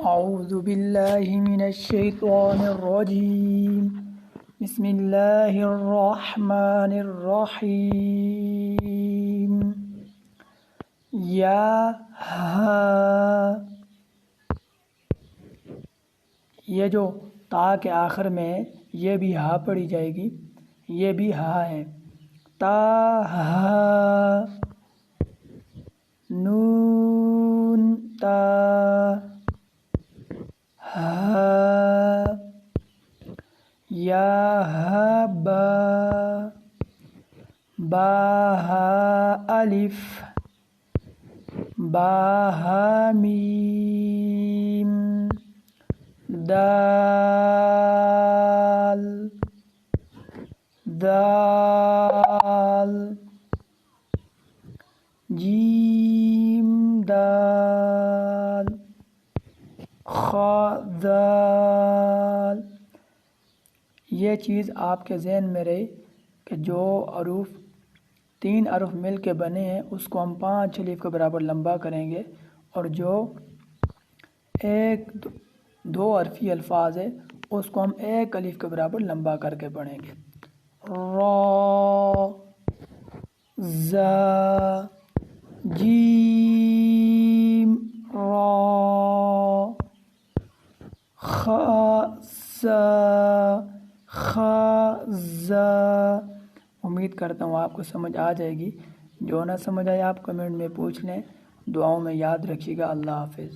اعوذ باللہ من الشیطان الرجیم بسم اللہ الرحمن الرحیم یا ہا، یہ جو تا کے آخر میں ہے یہ بھی ہا پڑھی جائے گی، یہ بھی ہا ہے۔ تا ہا، نون تا، ہا، یا ہا با، با ہا الف، با ہا میم، دال، دال، جیم دال، خا دال۔ یہ چیز آپ کے ذہن میں رہے کہ جو حروف 3 حرف مل کے بنے ہیں اس کو ہم 5 الف کے برابر لمبا کریں گے، اور جو 1-2 حرفی الفاظ ہے اس کو ہم 1 الف کے برابر لمبا کر کے پڑھیں گے۔ را، زا، جیم، را، خا، سا، خا، زا۔ امید کرتا ہوں آپ کو سمجھ آ جائے گی، جو نہ سمجھ آئے آپ کمنٹ میں پوچھ لیں۔ دعاؤں میں یاد رکھیے گا۔ اللہ حافظ۔